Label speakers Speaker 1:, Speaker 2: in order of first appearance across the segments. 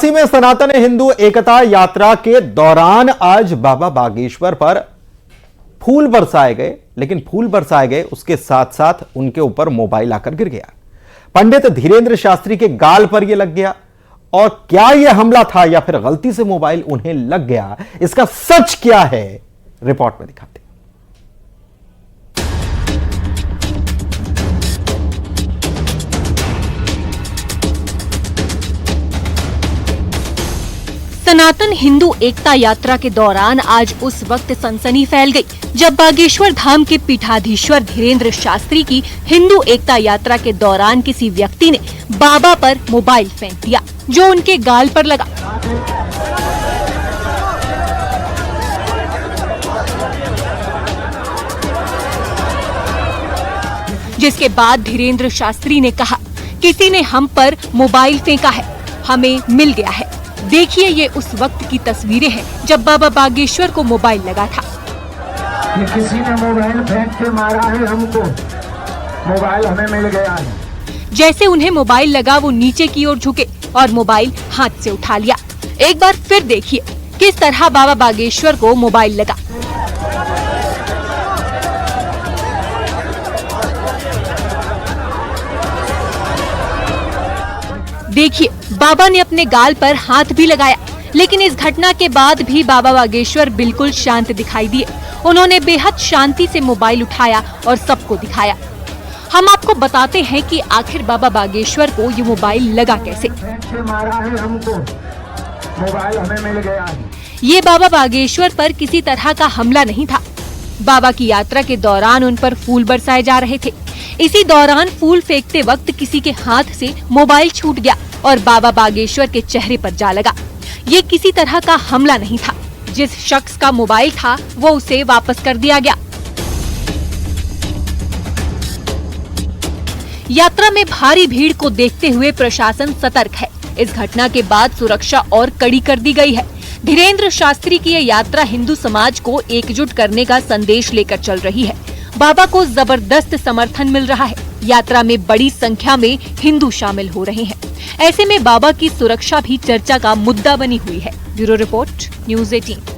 Speaker 1: झांसी में सनातन हिंदू एकता यात्रा के दौरान आज बाबा बागेश्वर पर फूल बरसाए गए, लेकिन फूल बरसाए गए उसके साथ साथ उनके ऊपर मोबाइल आकर गिर गया। पंडित धीरेन्द्र शास्त्री के गाल पर यह लग गया। और क्या यह हमला था या फिर गलती से मोबाइल उन्हें लग गया, इसका सच क्या है, रिपोर्ट में दिखाते हैं।
Speaker 2: सनातन हिंदू एकता यात्रा के दौरान आज उस वक्त सनसनी फैल गई जब बागेश्वर धाम के पीठाधीश्वर धीरेन्द्र शास्त्री की हिंदू एकता यात्रा के दौरान किसी व्यक्ति ने बाबा पर मोबाइल फेंक दिया, जो उनके गाल पर लगा। जिसके बाद धीरेन्द्र शास्त्री ने कहा, किसी ने हम पर मोबाइल फेंका है, हमें मिल गया है। देखिए, ये उस वक्त की तस्वीरें हैं जब बाबा बागेश्वर को मोबाइल लगा था।
Speaker 3: ये किसी ने मोबाइल फेंक के मारा है हमको, मोबाइल हमें मिल गया है।
Speaker 2: जैसे उन्हें मोबाइल लगा वो नीचे की ओर झुके और मोबाइल हाथ से उठा लिया। एक बार फिर देखिए किस तरह बाबा बागेश्वर को मोबाइल लगा। देखिए, बाबा ने अपने गाल पर हाथ भी लगाया, लेकिन इस घटना के बाद भी बाबा बागेश्वर बिल्कुल शांत दिखाई दिए। उन्होंने बेहद शांति से मोबाइल उठाया और सबको दिखाया। हम आपको बताते हैं कि आखिर बाबा बागेश्वर को ये मोबाइल लगा कैसे।
Speaker 3: मारा है हमको, मोबाइल हमें मिल गया है।
Speaker 2: ये बाबा बागेश्वर पर किसी तरह का हमला नहीं था। बाबा की यात्रा के दौरान उन पर फूल बरसाए जा रहे थे। इसी दौरान फूल फेंकते वक्त किसी के हाथ से मोबाइल छूट गया और बाबा बागेश्वर के चेहरे पर जा लगा। ये किसी तरह का हमला नहीं था। जिस शख्स का मोबाइल था वो उसे वापस कर दिया गया। यात्रा में भारी भीड़ को देखते हुए प्रशासन सतर्क है। इस घटना के बाद सुरक्षा और कड़ी कर दी गई है। धीरेन्द्र शास्त्री की यह यात्रा हिंदू समाज को एकजुट करने का संदेश लेकर चल रही है। बाबा को जबरदस्त समर्थन मिल रहा है। यात्रा में बड़ी संख्या में हिंदू शामिल हो रहे हैं। ऐसे में बाबा की सुरक्षा भी चर्चा का मुद्दा बनी हुई है। Bureau report, news 18।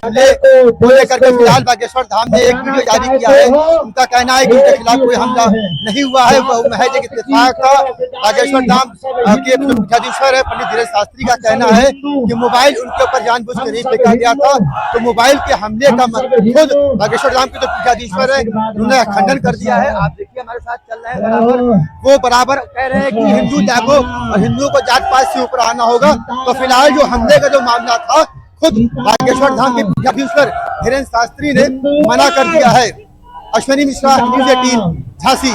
Speaker 4: को लेकर के फिलहाल बागेश्वर धाम ने एक वीडियो जारी किया है। उनका कहना है कि उनके खिलाफ कोई हमला नहीं हुआ है, वह महज एक इत्तेफाक था। बागेश्वर धाम के जो पीठाधीश्वर है पंडित धीरेन्द्र शास्त्री का कहना है कि मोबाइल उनके ऊपर जानबूझ कर नहीं फेंका गया था। तो मोबाइल के हमले का खुद बागेश्वर धाम के जो पीठाधीश्वर है उन्होंने खंडन कर दिया है। आप देखिए, हमारे साथ चल रहे हैं बराबर, वो बराबर कह रहे हैं कि हिंदू जागो और हिंदुओं को जात पात से ऊपर आना होगा। तो फिलहाल जो हमले का जो मामला था, खुद बागेश्वर धाम के पीठाधीश्वर धीरेन्द्र शास्त्री ने मना कर दिया है। अश्विनी मिश्रा, न्यूज़ 18, झांसी।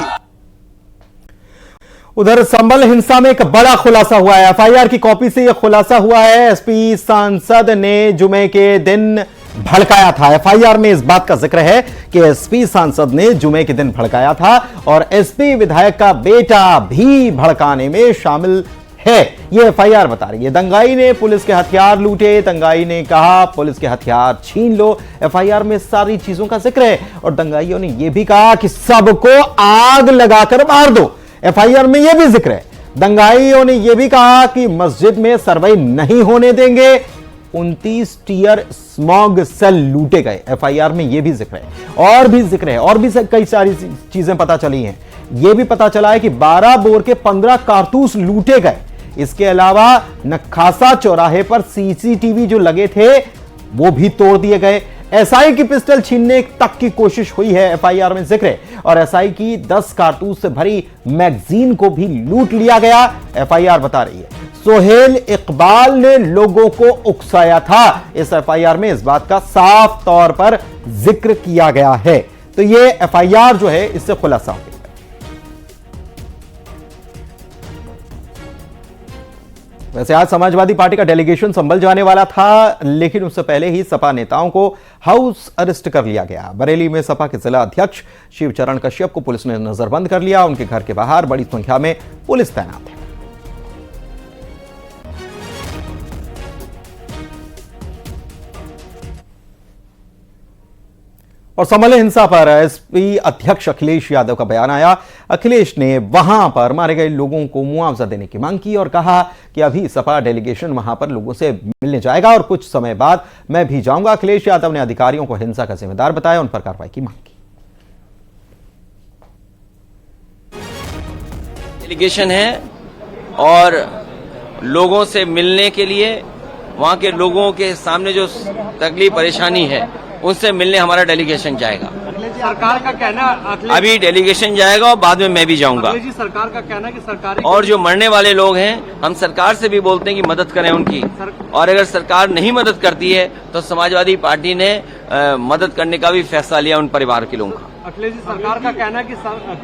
Speaker 1: उधर संभल हिंसा में एक बड़ा खुलासा हुआ है। एफआईआर की कॉपी से यह खुलासा हुआ है। एसपी सांसद ने जुमे के दिन भड़काया था। एफआईआर में इस बात का जिक्र है कि एसपी सांसद ने जुमे के दिन भड़काया था और एसपी विधायक का बेटा भी भड़काने में शामिल है, ये एफआईआर बता रही है। दंगाई ने पुलिस के हथियार लूटे, दंगाई ने कहा पुलिस के हथियार छीन लो। एफआईआर में सारी चीजों का जिक्र है और दंगाइयों ने यह भी कहा कि सबको आग लगाकर मार दो। एफआईआर में यह भी जिक्र है। दंगाइयों ने यह भी कहा कि मस्जिद में सर्वे नहीं होने देंगे। 29 टीयर स्मॉग सेल लूटे गए। एफआईआर में यह भी जिक्र है और भी जिक्र है और भी कई सारी चीजें पता चली हैं। यह भी पता चला है कि 12 बोर के 15 कारतूस लूटे गए। इसके अलावा नखासा चौराहे पर सीसीटीवी जो लगे थे वो भी तोड़ दिए गए। एसआई की पिस्टल छीनने तक की कोशिश हुई है, एफआईआर में जिक्र है। और एसआई की 10 कारतूस से भरी मैगजीन को भी लूट लिया गया, एफआईआर बता रही है। सोहेल इकबाल ने लोगों को उकसाया था। इस एफआईआर में इस बात का साफ तौर पर जिक्र किया गया है। तो ये एफआईआर जो है इससे खुलासा हो गया। वैसे आज समाजवादी पार्टी का डेलीगेशन संभल जाने वाला था, लेकिन उससे पहले ही सपा नेताओं को हाउस अरेस्ट कर लिया गया। बरेली में सपा के जिला अध्यक्ष शिवचरण कश्यप को पुलिस ने नजरबंद कर लिया। उनके घर के बाहर बड़ी संख्या में पुलिस तैनात है। और समले हिंसा पर एसपी अध्यक्ष अखिलेश यादव का बयान आया। अखिलेश ने वहां पर मारे गए लोगों को मुआवजा देने की मांग की और कहा कि अभी सपा डेलीगेशन वहां पर लोगों से मिलने जाएगा और कुछ समय बाद मैं भी जाऊंगा। अखिलेश यादव ने अधिकारियों को हिंसा का जिम्मेदार बताया, उन पर कार्रवाई की मांग की।
Speaker 5: डेलीगेशन है और लोगों से मिलने के लिए, वहां के लोगों के सामने जो तकलीफ परेशानी है उनसे मिलने हमारा डेलीगेशन जाएगा।
Speaker 6: सरकार का कहना
Speaker 5: अभी डेलीगेशन जाएगा और बाद में मैं भी जाऊंगा।
Speaker 6: सरकार का कहना कि सरकार
Speaker 5: और जो मरने वाले लोग हैं, हम सरकार से भी बोलते हैं कि मदद करें उनकी, और अगर सरकार नहीं मदद करती है तो समाजवादी पार्टी ने मदद करने का भी फैसला लिया उन परिवार के लोगों का।
Speaker 6: अखिलेश जी, सरकार का कहना है कि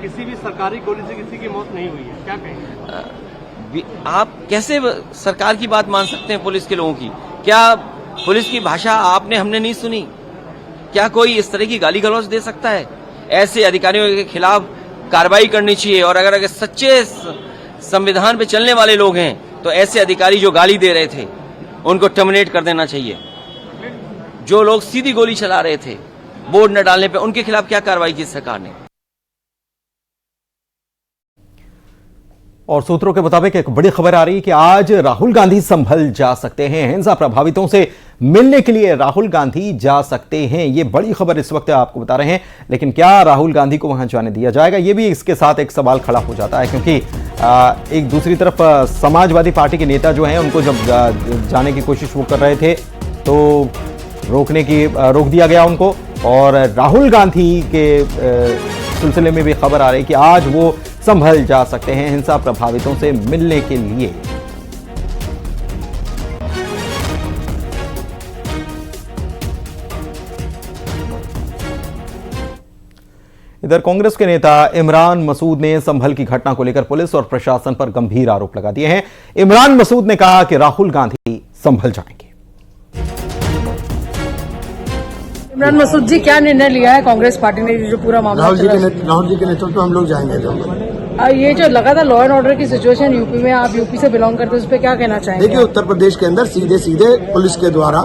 Speaker 6: किसी भी सरकारी गोली से किसी की मौत नहीं हुई है, क्या कहेंगे?
Speaker 5: आप कैसे सरकार की बात मान सकते हैं पुलिस के लोगों की? क्या पुलिस की भाषा आपने हमने नहीं सुनी? क्या कोई इस तरह की गाली गलौज दे सकता है? ऐसे अधिकारियों के खिलाफ कार्रवाई करनी चाहिए, और अगर सच्चे संविधान पे चलने वाले लोग हैं तो ऐसे अधिकारी जो गाली दे रहे थे उनको टर्मिनेट कर देना चाहिए। जो लोग सीधी गोली चला रहे थे बोर्ड न डालने पे, उनके खिलाफ क्या कार्रवाई की सरकार ने?
Speaker 1: और सूत्रों के मुताबिक एक बड़ी खबर आ रही है कि आज राहुल गांधी संभल जा सकते हैं। हिंसा प्रभावितों से मिलने के लिए राहुल गांधी जा सकते हैं, ये बड़ी खबर इस वक्त आपको बता रहे हैं। लेकिन क्या राहुल गांधी को वहां जाने दिया जाएगा, ये भी इसके साथ एक सवाल खड़ा हो जाता है, क्योंकि एक दूसरी तरफ समाजवादी पार्टी के नेता जो हैं उनको जब जाने की कोशिश वो कर रहे थे तो रोक दिया गया उनको। और राहुल गांधी के सिलसिले में भी खबर आ रही है कि आज वो संभल जा सकते हैं हिंसा प्रभावितों से मिलने के लिए। इधर कांग्रेस के नेता इमरान मसूद ने संभल की घटना को लेकर पुलिस और प्रशासन पर गंभीर आरोप लगा दिए हैं। इमरान मसूद ने कहा कि राहुल गांधी संभल जाएंगे।
Speaker 7: इमरान मसूद जी, क्या निर्णय लिया है कांग्रेस पार्टी ने जो पूरा मामला?
Speaker 8: राहुल जी के नेतृत्व में हम लोग जाएंगे।
Speaker 7: ये जो लगातार लॉ एंड ऑर्डर की सिचुएशन यूपी में, आप यूपी से बिलोंग करते हैं, उस पर क्या कहना चाहेंगे?
Speaker 8: देखिए, उत्तर प्रदेश के अंदर सीधे पुलिस के द्वारा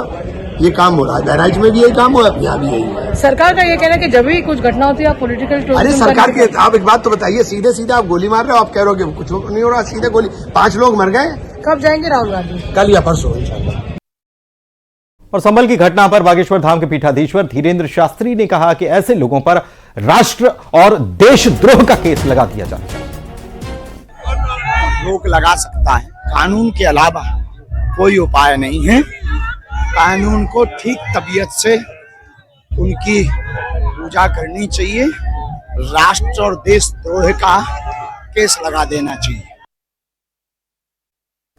Speaker 8: ये काम हो रहा है। बहराइच में भी यही काम हुआ है, यहाँ भी यही हुआ है।
Speaker 7: सरकार का ये कहना है कि जब भी कुछ घटना होती है आप पॉलिटिकल,
Speaker 8: अरे सरकार के, आप एक बात तो बताइए, सीधे आप गोली मार रहे हो, आप कह रहे हो कि कुछ नहीं हो रहा, सीधे गोली, 5 लोग मर गए।
Speaker 7: कब जाएंगे राहुल गांधी?
Speaker 8: कल या परसों इंशाल्लाह।
Speaker 1: और संभल की घटना पर बागेश्वर धाम के पीठाधीश्वर धीरेन्द्र शास्त्री ने कहा कि ऐसे लोगों पर राष्ट्र और देशद्रोह का केस लगा दिया जाना चाहिए।
Speaker 9: रोक लगा सकता है, कानून के अलावा कोई उपाय नहीं है। कानून को ठीक तबीयत से उनकी पूजा करनी चाहिए, राष्ट्र और देशद्रोह का केस लगा देना चाहिए।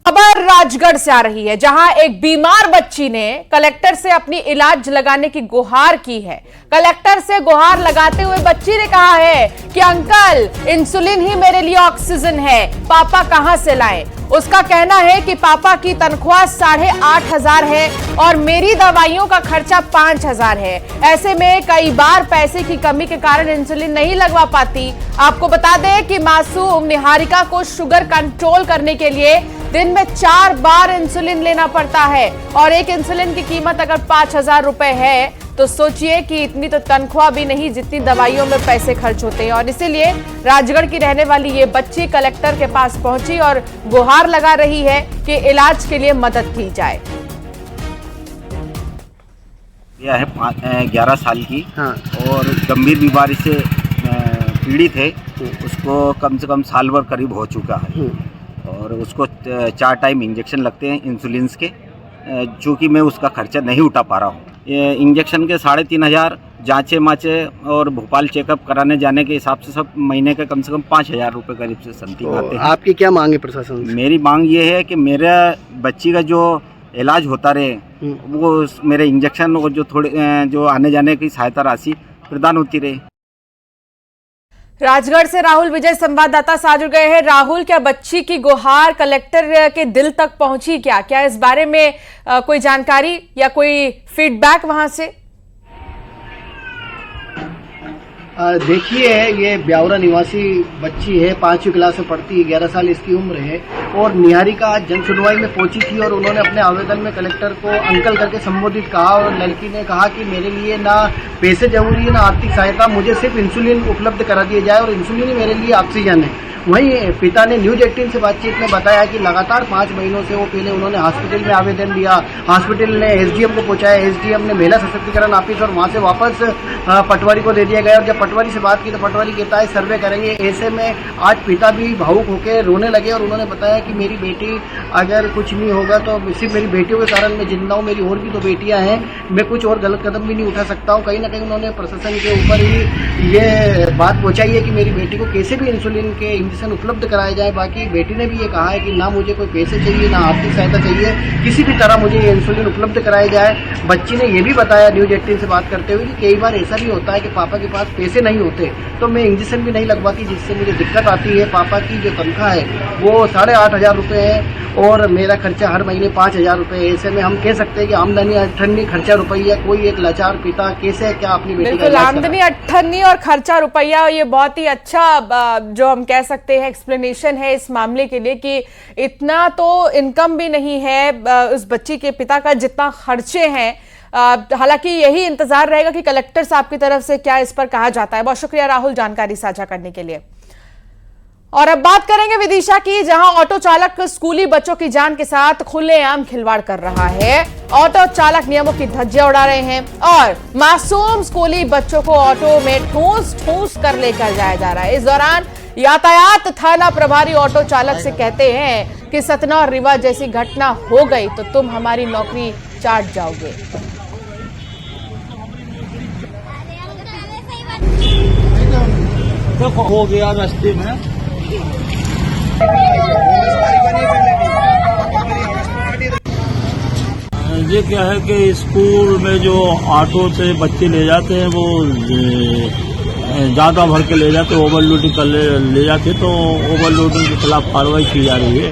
Speaker 10: खबर राजगढ़ से आ रही है, जहां एक बीमार बच्ची ने कलेक्टर से अपनी इलाज लगाने की गुहार की है। कलेक्टर से गुहार लगाते हुए बच्ची ने कहा है कि अंकल, इंसुलिन ही मेरे लिए ऑक्सीजन है, पापा कहां से लाएं? उसका कहना है कि पापा की तनख्वाह 8,500 है और मेरी दवाइयों का खर्चा 5,000 है। ऐसे में कई बार पैसे की कमी के कारण इंसुलिन नहीं लगवा पाती। आपको बता दें कि मासूम निहारिका को शुगर कंट्रोल करने के लिए दिन में 4 बार इंसुलिन लेना पड़ता है, और एक इंसुलिन की कीमत अगर 5,000 रुपए है तो सोचिए कि इतनी तो तनख्वाह भी नहीं जितनी दवाइयों में पैसे खर्च होते हैं। और इसीलिए राजगढ़ की रहने वाली ये बच्ची कलेक्टर के पास पहुंची और गुहार लगा रही है कि इलाज के लिए मदद की जाए।
Speaker 11: यह है 11 साल की, और गंभीर बीमारी से पीड़ित है। उसको कम से कम साल भर करीब हो चुका है, और उसको 4 टाइम इंजेक्शन लगते हैं इंसुलिन के, चूँकि मैं उसका खर्चा नहीं उठा पा रहा हूँ। इंजेक्शन के 3,500 जांचे माचे और भोपाल चेकअप कराने जाने के हिसाब से सब महीने के कम से कम 5,000 रुपये करीब से समथिंग आते हैं।
Speaker 6: आपकी क्या मांग है प्रशासन से?
Speaker 11: मेरी मांग ये है कि मेरा बच्ची का जो इलाज होता रहे, वो मेरे इंजेक्शन और जो थोड़े जो आने जाने की सहायता राशि प्रदान होती रहे।
Speaker 10: राजगढ़ से राहुल विजय संवाददाता साथ जुड़ गए हैं। राहुल, क्या बच्ची की गुहार कलेक्टर के दिल तक पहुंची? क्या इस बारे में कोई जानकारी या कोई फीडबैक वहां से?
Speaker 12: देखिए, ये ब्यावरा निवासी बच्ची है, 5वीं क्लास में पढ़ती है, 11 साल इसकी उम्र है और निहारिका आज जन सुनवाई में पहुंची थी और उन्होंने अपने आवेदन में कलेक्टर को अंकल करके संबोधित कहा और लड़की ने कहा कि मेरे लिए ना पैसे जरूरी है ना आर्थिक सहायता, मुझे सिर्फ इंसुलिन उपलब्ध करा दिया जाए और इंसुलिन ही मेरे लिए ऑक्सीजन है। वहीं पिता ने न्यूज 18 से बातचीत में बताया कि लगातार 5 महीनों से वो पहले उन्होंने हॉस्पिटल में आवेदन दिया, हॉस्पिटल ने एसडीएम को पहुंचाया, एसडीएम ने महिला सशक्तिकरण ऑफिस और वहां से वापस पटवारी को दे दिया गया और जब पटवारी से बात की तो पटवारी कहता है सर्वे करेंगे। ऐसे में आज पिता भी भावुक होकर रोने लगे और उन्होंने बताया कि मेरी बेटी अगर कुछ नहीं होगा तो सिर्फ मेरी बेटियों के कारण मैं जिंदा हूँ, मेरी और भी 2 बेटियां हैं, मैं कुछ और गलत कदम भी नहीं उठा सकता हूँ। कहीं ना कहीं उन्होंने प्रशासन के ऊपर ही ये बात पहुंचाई है कि मेरी बेटी को कैसे भी इंसुलिन के इंजेक्शन उपलब्ध कराए जाए। बाकी बेटी ने भी ये कहा है कि ना मुझे कोई पैसे चाहिए ना आर्थिक सहायता चाहिए, किसी भी तरह मुझे ये इंसुलिन उपलब्ध कराए जाए। बच्ची ने ये भी बताया न्यूज 18 से बात करते हुए कि कई बार ऐसा भी होता है कि पापा के पास पैसे नहीं होते तो मैं इंजेक्शन भी नहीं लगवाती, जिससे मुझे दिक्कत आती है। पापा की जो तनख्वाह है वो 8,500 रुपये है और मेरा खर्चा हर महीने 5,000 रुपये है। ऐसे में हम कह सकते हैं कि आमदनी अठन्नी खर्चा रुपया, कोई एक लाचार पिता कैसे क्या अपनी बेटी
Speaker 10: बिल्कुल, आमदनी अठन्नी और खर्चा रुपया, ये बहुत ही अच्छा जो हम कह सकते हैं एक्सप्लेनेशन है इस मामले के लिए कि इतना तो इनकम भी नहीं है उस बच्ची के पिता का जितना खर्चे हैं। हालांकि यही इंतजार रहेगा कि कलेक्टर साहब की तरफ से क्या इस पर कहा जाता है। बहुत शुक्रिया राहुल जानकारी साझा करने के लिए। और अब बात करेंगे विदिशा की, जहां ऑटो चालक स्कूली बच्चों की जान के साथ खुलेआम खिलवाड़ कर रहा है। ऑटो चालक नियमों की धज्जियां उड़ा रहे हैं और मासूम स्कूली बच्चों को ऑटो में ठूस ठूस कर लेकर जाया जा रहा है। इस दौरान यातायात थाना प्रभारी ऑटो चालक से कहते हैं कि सतना और रीवा जैसी घटना हो गई तो तुम हमारी नौकरी चाट जाओगे।
Speaker 6: हो गया रास्ते में ये क्या है कि स्कूल में जो ऑटो से बच्चे ले जाते हैं वो ज़्यादा भर के ले जाते, ओवरलोडिंग कर ले जाते, तो ओवरलोडिंग के खिलाफ कार्रवाई की जा रही है।